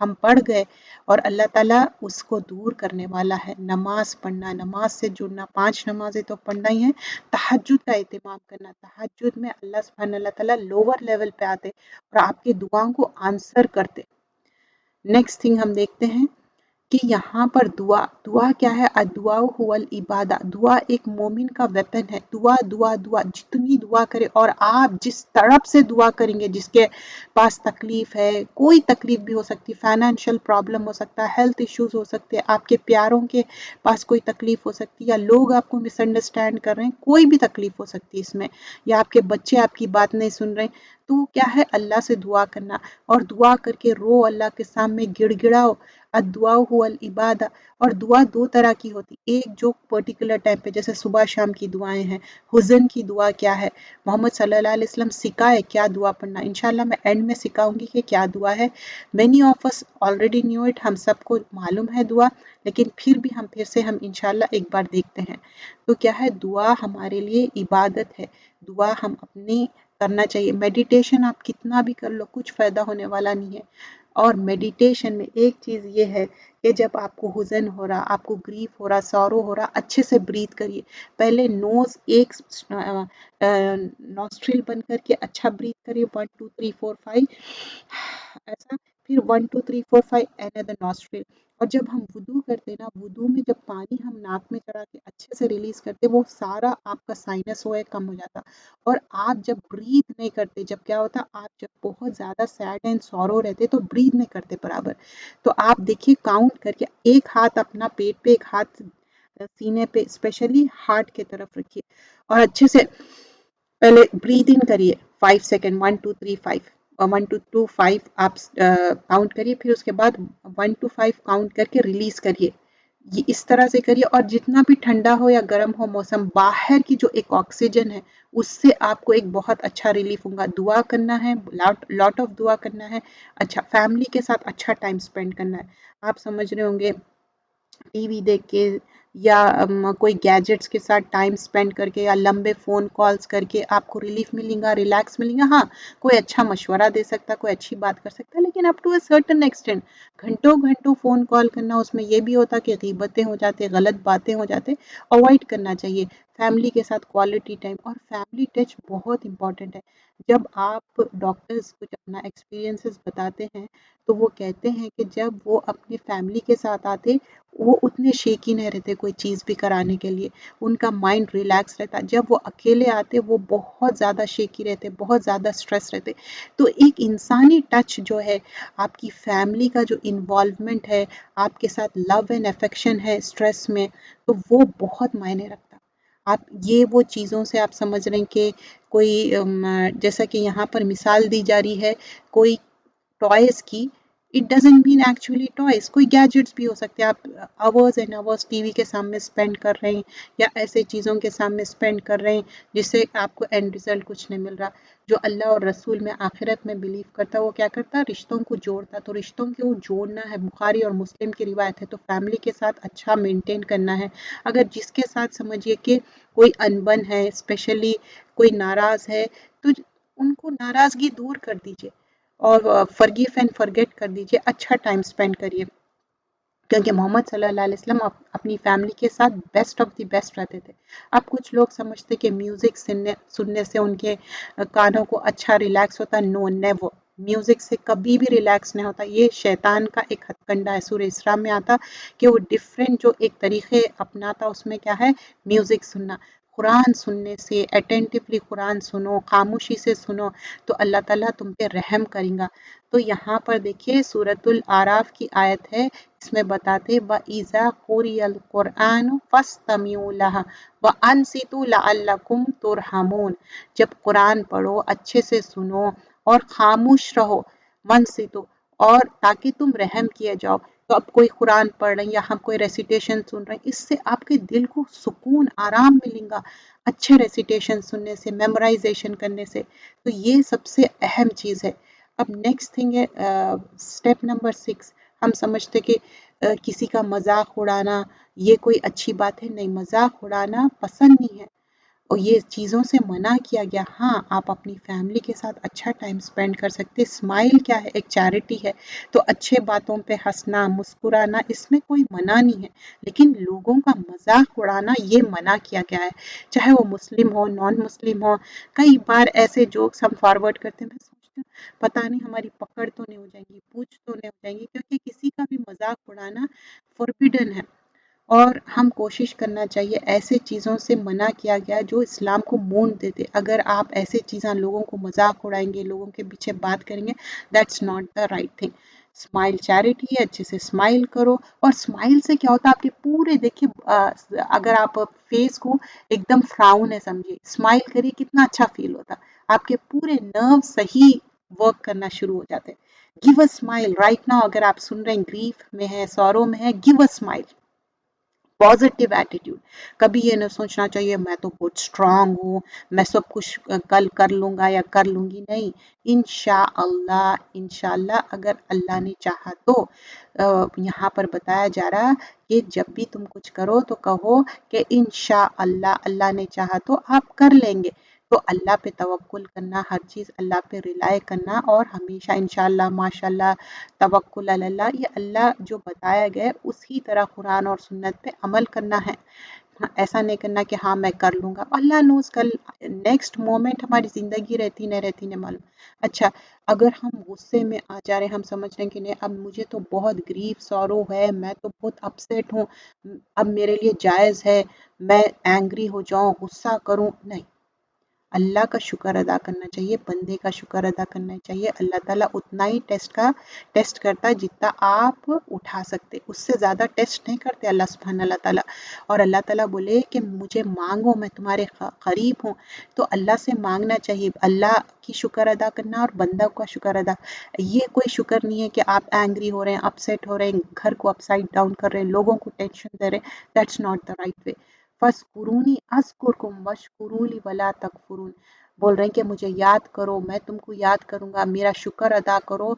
ہم پڑھ گئے اور اللہ تعالیٰ اس کو دور کرنے والا ہے. نماز پڑھنا، نماز سے جڑنا، 5 نمازیں تو پڑھنا ہی ہے. تہجد کا اہتمام کرنا، تہجد میں اللہ سبحانہ اللہ تعالیٰ لوور لیول پہ آتے اور آپ کی دعاؤں کو آنسر کرتے. نیکسٹ تھنگ ہم دیکھتے ہیں کہ یہاں پر دعا کیا ہے؟ الدعاء هو العبادہ. دعا ایک مومن کا ویپن ہے. دعا جتنی دعا کرے، اور آپ جس طرف سے دعا کریں گے، جس کے پاس تکلیف ہے، کوئی تکلیف بھی ہو سکتی، فائنینشیل پرابلم ہو سکتا ہے، ہیلتھ ایشوز ہو سکتے، آپ کے پیاروں کے پاس کوئی تکلیف ہو سکتی، یا لوگ آپ کو مس انڈرسٹینڈ کر رہے ہیں، کوئی بھی تکلیف ہو سکتی اس میں، یا آپ کے بچے آپ کی بات نہیں سن رہے، تو کیا ہے؟ اللہ سے دعا کرنا، اور دعا کر کے رو، اللہ کے سامنے گڑ گڑاؤ. الدعاء هو العبادہ. اور دعا 2 طرح کی ہوتی، ایک جو پرٹیکولر ٹائم پہ، جیسے صبح شام کی دعائیں ہیں. حزن کی دعا کیا ہے؟ محمد صلی اللہ علیہ وسلم سکھائے کیا دعا پڑھنا. انشاءاللہ میں اینڈ میں سکھاؤں گی کہ کیا دعا ہے. Many of us already knew it, ہم سب کو معلوم ہے دعا، لیکن پھر سے ہم انشاءاللہ ایک بار دیکھتے ہیں. تو کیا ہے؟ دعا ہمارے لیے عبادت ہے. دعا ہم اپنی کرنا چاہیے. میڈیٹیشن آپ کتنا بھی کر لو، کچھ فائدہ ہونے والا نہیں ہے. اور میڈیٹیشن میں ایک چیز یہ ہے کہ جب آپ کو حزن ہو رہا، آپ کو گریف ہو رہا، سورو ہو رہا، اچھے سے بریتھ کریے. پہلے نوز ایک نوسٹریل بند کر کے اچھا بریتھ کریے، 1 2 3 4 5 ایسا، پھر 1 2 3 4 5 another nostril. اور جب ہم وضو کرتے نا، وضو میں جب پانی ہم ناک میں چڑھا کے اچھے سے ریلیز کرتے، وہ سارا آپ کا سائنس ہو ہے کم ہو جاتا. اور آپ جب بریتھ نہیں کرتے، جب کیا ہوتا، آپ جب بہت زیادہ سیڈ اینڈ سورو رہتے تو بریتھ نہیں کرتے برابر. تو آپ دیکھیے کاؤنٹ کر کے، ایک ہاتھ اپنا پیٹ پہ، ایک ہاتھ سینے پہ، اسپیشلی ہارٹ کی طرف رکھیے، اور اچھے سے پہلے بریتھ ان کریے 5 سیکنڈ، 1 2 3 5، اور 1 2 2 5 آپ کاؤنٹ کریے، پھر اس کے بعد 1 2 5 کاؤنٹ کر کے ریلیز کریے. یہ اس طرح سے کریے. اور جتنا بھی ٹھنڈا ہو یا گرم ہو موسم، باہر کی جو ایک آکسیجن ہے اس سے آپ کو ایک بہت اچھا ریلیف ہوگا. دعا کرنا ہے، لاٹ آف دعا کرنا ہے. اچھا، فیملی کے ساتھ اچھا ٹائم سپینڈ کرنا ہے. آپ سمجھ رہے ہوں گے، ٹی وی دیکھ کے یا کوئی گیجٹس کے ساتھ ٹائم سپینڈ کر کے، یا لمبے فون کالز کر کے آپ کو ریلیف ملے گا، ریلیکس ملے گا. ہاں، کوئی اچھا مشورہ دے سکتا، کوئی اچھی بات کر سکتا، لیکن up to a certain extent. گھنٹوں گھنٹوں فون کال کرنا، اس میں یہ بھی ہوتا کہ غیبتیں ہو جاتے، غلط باتیں ہو جاتے. اوائڈ کرنا چاہیے. فیملی کے ساتھ کوالٹی ٹائم، اور فیملی ٹچ بہت امپورٹنٹ ہے. جب آپ ڈاکٹرز کچھ اپنا ایکسپیرینسز بتاتے ہیں تو وہ کہتے ہیں کہ جب وہ اپنی فیملی کے ساتھ آتے، وہ اتنے شیکی نہیں رہتے کوئی چیز بھی کرانے کے لیے، ان کا مائنڈ ریلیکس رہتا. جب وہ اکیلے آتے وہ بہت زیادہ شیکی رہتے، بہت زیادہ سٹریس رہتے. تو ایک انسانی ٹچ جو ہے، آپ کی فیملی کا جو انوالومنٹ ہے، آپ کے ساتھ لو اینڈ افیکشن ہے سٹریس میں، تو وہ بہت معنی رکھتا. آپ یہ وہ چیزوں سے آپ سمجھ رہے ہیں کہ کوئی جیسا کہ یہاں پر مثال دی جا رہی ہے کوئی ٹوائز کی، it doesn't mean actually toys. کوئی گیجٹس بھی ہو سکتے ہیں. آپ hours and hours T V کے سامنے اسپینڈ کر رہے ہیں، یا ایسے چیزوں کے سامنے اسپینڈ کر رہے ہیں جس سے آپ کو اینڈ ریزلٹ کچھ نہیں مل رہا. جو اللہ اور رسول میں آخرت میں بلیو کرتا، وہ کیا کرتا؟ رشتوں کو جوڑتا. تو رشتوں کو جوڑنا ہے، بخاری اور مسلم کی روایت ہے. تو فیملی کے ساتھ اچھا مینٹین کرنا ہے. اگر جس کے ساتھ سمجھیے کہ کوئی انبن ہے، اسپیشلی کوئی ناراض ہے، تو ان کو ناراضگی دور کر دیجیے، اور فرگیو اینڈ فرگیٹ کر دیجیے. اچھا ٹائم سپینڈ کریے، کیونکہ محمد صلی اللہ علیہ وسلم اپنی فیملی کے ساتھ بیسٹ آف دی بیسٹ رہتے تھے. اب کچھ لوگ سمجھتے کہ میوزک سننے سے ان کے کانوں کو اچھا ریلیکس ہوتا. نو، نیور. میوزک سے کبھی بھی ریلیکس نہیں ہوتا. یہ شیطان کا ایک ہتھ کنڈا ہے. سورہ اسراء میں آتا کہ وہ ڈیفرنٹ جو ایک طریقے اپناتا، اس میں کیا ہے؟ میوزک سننا. قرآن سننے سے، اٹینٹیولی قرآن سنو، خاموشی سے سنو، تو اللہ تعالیٰ تم پہ رحم کریں گا. تو یہاں پر دیکھیے سورۃ الاعراف کی آیت ہے، اس میں بتاتے وَإِذَا قُرِئَ الْقُرْآنُ فَاسْتَمِعُوا لَهُ وَأَنصِتُوا لَعَلَّكُمْ تُرْحَمُونَ. جب قرآن پڑھو اچھے سے سنو اور خاموش رہو، وَانصِتُوا، اور تاکہ تم رحم کیے جاؤ. تو اب کوئی قرآن پڑھ رہے ہیں یا ہم کوئی ریسیٹیشن سن رہے ہیں، اس سے آپ کے دل کو سکون، آرام ملے گا. اچھے ریسیٹیشن سننے سے، میمورائزیشن کرنے سے. تو یہ سب سے اہم چیز ہے. اب نیکسٹ تھنگ ہے اسٹیپ نمبر 6. ہم سمجھتے کہ کسی کا مذاق اڑانا یہ کوئی اچھی بات ہے. نہیں، مذاق اڑانا پسند نہیں ہے. اور یہ چیزوں سے منع کیا گیا. ہاں آپ اپنی فیملی کے ساتھ اچھا ٹائم سپینڈ کر سکتے. اسمائل کیا ہے؟ ایک چیریٹی ہے. تو اچھے باتوں پہ ہنسنا مسکرانا اس میں کوئی منع نہیں ہے، لیکن لوگوں کا مذاق اڑانا یہ منع کیا گیا ہے، چاہے وہ مسلم ہو نان مسلم ہو. کئی بار ایسے جوکس ہم فارورڈ کرتے ہیں، میں سوچتی ہوں پتہ نہیں ہماری پکڑ تو نہیں ہو جائیں گی، پوچھ تو نہیں ہو جائیں گی، کیونکہ کسی کا بھی مذاق اڑانا فوربیڈن ہے. اور ہم کوشش کرنا چاہیے، ایسے چیزوں سے منع کیا گیا جو اسلام کو مون دیتے. اگر آپ ایسے چیزاں لوگوں کو مذاق اڑائیں گے، لوگوں کے پیچھے بات کریں گے، that's not the right thing. Smile charity ہے، اچھے سے اسمائل کرو. اور اسمائل سے کیا ہوتا ہے، آپ کے پورے دیکھیے اگر آپ فیس کو ایک دم فراؤن ہے سمجھیے، اسمائل کریے کتنا اچھا فیل ہوتا. آپ کے پورے نرو صحیح ورک کرنا شروع ہو جاتے. Give a smile right now. اگر آپ سن رہے ہیں گریف میں ہے، سورو میں ہے، give a smile. Positive attitude. کبھی یہ نہ سوچنا چاہیے میں تو بہت اسٹرانگ ہوں، میں سب کچھ کل کر لوں گا یا کر لوں گی. نہیں، انشاءاللہ انشاءاللہ اگر اللہ نے چاہا تو. یہاں پر بتایا جا رہا کہ جب بھی تم کچھ کرو تو کہو کہ انشاءاللہ اللہ نے چاہا تو آپ کر لیں گے. تو اللہ پہ توکل کرنا، ہر چیز اللہ پہ ریلائے کرنا، اور ہمیشہ انشاءاللہ ماشاءاللہ توکل علی اللہ، یہ اللہ جو بتایا گیا ہے اسی طرح قرآن اور سنت پہ عمل کرنا ہے. ایسا نہیں کرنا کہ ہاں میں کر لوں گا، اللہ نوز کل نیکسٹ مومنٹ ہماری زندگی رہتی نہیں معلوم. اچھا اگر ہم غصے میں آ جا رہے ہیں، ہم سمجھ رہے ہیں کہ نہیں اب مجھے تو بہت گریف سورو ہے، میں تو بہت اپسیٹ ہوں، اب میرے لیے جائز ہے میں اینگری ہو جاؤں، غصہ کروں. نہیں، اللہ کا شکر ادا کرنا چاہیے، بندے کا شکر ادا کرنا چاہیے. اللہ تعالیٰ اتنا ہی ٹیسٹ کرتا ہے جتنا آپ اٹھا سکتے، اس سے زیادہ ٹیسٹ نہیں کرتے اللہ سبحانہ اللہ تعالیٰ. اور اللہ تعالیٰ بولے کہ مجھے مانگو میں تمہارے قریب ہوں. تو اللہ سے مانگنا چاہیے، اللہ کی شکر ادا کرنا اور بندہ کا شکر ادا. یہ کوئی شکر نہیں ہے کہ آپ اینگری ہو رہے ہیں، اپسیٹ ہو رہے ہیں، گھر کو اپ سائڈ ڈاؤن کر رہے ہیں، لوگوں کو ٹینشن دے رہے ہیں. That's not the right way. فَاذْكُرُونِي أَذْكُرْكُمْ وَاشْكُرُوا لِي وَلَا تَكْفُرُونِ. بول رہے ہیں کہ مجھے یاد کرو میں تم کو یاد کروں گا، میرا شکر ادا کرو،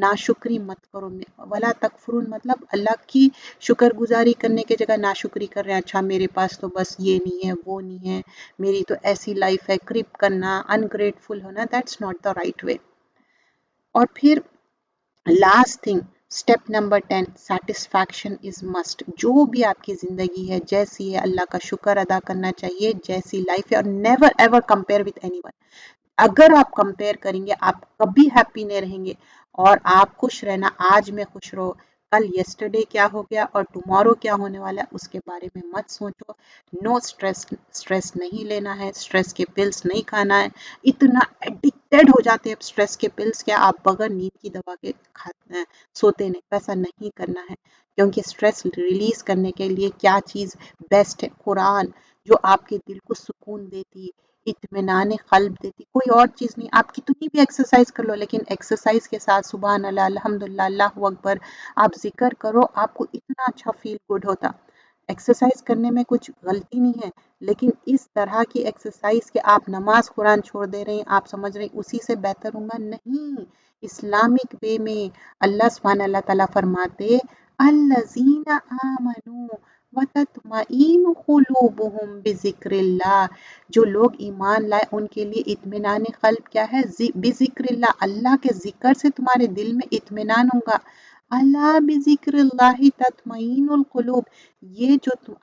ناشکری مت کرو. ولا تکفرون مطلب اللہ کی شکر گزاری کرنے کی جگہ ناشکری کر رہے ہیں. اچھا میرے پاس تو بس یہ نہیں ہے وہ نہیں ہے، میری تو ایسی لائف ہے. کرپ کرنا، انگریٹفل ہونا، دیٹس ناٹ دا رائٹ وے. اور پھر last thing, step number 10، satisfaction is must. جو بھی آپ کی زندگی ہے جیسی ہے اللہ کا شکر ادا کرنا چاہیے جیسی لائف ہے. اور never ever compare with any one. اگر آپ کمپیئر کریں گے آپ کبھی ہیپی نہیں رہیں گے. اور آپ خوش رہنا، آج میں خوش رہو، کل یسٹرڈے کیا ہو گیا اور ٹمارو کیا ہونے والا ہے اس کے بارے میں مت سوچو. نو اسٹریس نہیں لینا ہے، اسٹریس کے پلس نہیں کھانا ہے. اتنا ایڈکٹیڈ ہو جاتے ہیں اسٹریس کے پلس کے، آپ بغیر نیند کی دوا کے کھاتے ہیں سوتے نہیں. ایسا نہیں کرنا ہے، کیونکہ اسٹریس ریلیز کرنے کے لیے کیا چیز بیسٹ ہے؟ قرآن، جو آپ کے دل کو سکون دیتی، اطمینان قلب دیتی، کوئی اور چیز نہیں. آپ کتنی بھی ایکسرسائز کر لو، لیکن ایکسرسائز کے ساتھ سبحان اللہ الحمدللہ اللہ اکبر آپ ذکر کرو، آپ کو اتنا اچھا فیل گڈ ہوتا. ایکسرسائز کرنے میں کچھ غلطی نہیں ہے، لیکن اس طرح کی ایکسرسائز کہ آپ نماز قرآن چھوڑ دے رہے ہیں، آپ سمجھ رہے ہیں اسی سے بہتر ہوں گا. نہیں، اسلامک وے میں اللہ سبحانہ اللہ تعالیٰ فرماتے الذین آمنوا وتطمئن قلوبهم بذکر اللہ. جو لوگ ایمان لائے ان کے لیے اطمینان قلب کیا ہے؟ بذکر اللہ، اللہ کے ذکر سے تمہارے دل میں اطمینان ہوگا. اللہ بذکر اللہ تطمئن القلوب. یہ جو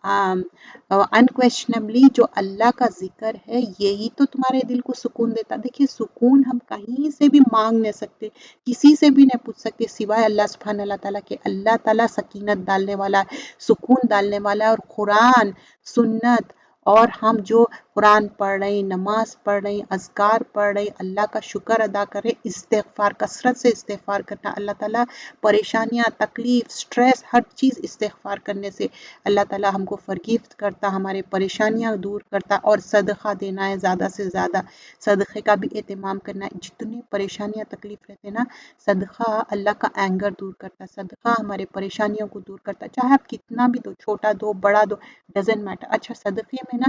انکویشنبلی جو اللہ کا ذکر ہے یہی تو تمہارے دل کو سکون دیتا. دیکھیے سکون ہم کہیں سے بھی مانگ نہیں سکتے، کسی سے بھی نہیں پوچھ سکتے سوائے اللہ سبحانہ اللہ تعالیٰ کے. اللہ تعالیٰ سکینت ڈالنے والا، سکون ڈالنے والا. اور قرآن سنت اور ہم جو قرآن پڑھ رہے ہیں، نماز پڑھ رہے ہیں، اذکار پڑھ رہے ہیں، اللہ کا شکر ادا کر رہے ہیں، استغفار کثرت سے استغفار کرنا. اللہ تعالیٰ پریشانیاں، تکلیف، سٹریس، ہر چیز استغفار کرنے سے اللہ تعالیٰ ہم کو فرگیو کرتا، ہمارے پریشانیاں دور کرتا. اور صدقہ دینا ہے زیادہ سے زیادہ، صدقے کا بھی اہتمام کرنا ہے. جتنی پریشانیاں تکلیف رہتے نا، صدقہ اللہ کا اینگر دور کرتا، صدقہ ہمارے پریشانیوں کو دور کرتا. چاہے آپ کتنا بھی دو، چھوٹا دو بڑا دو، ڈزنٹ میٹر. اچھا صدقے میں نا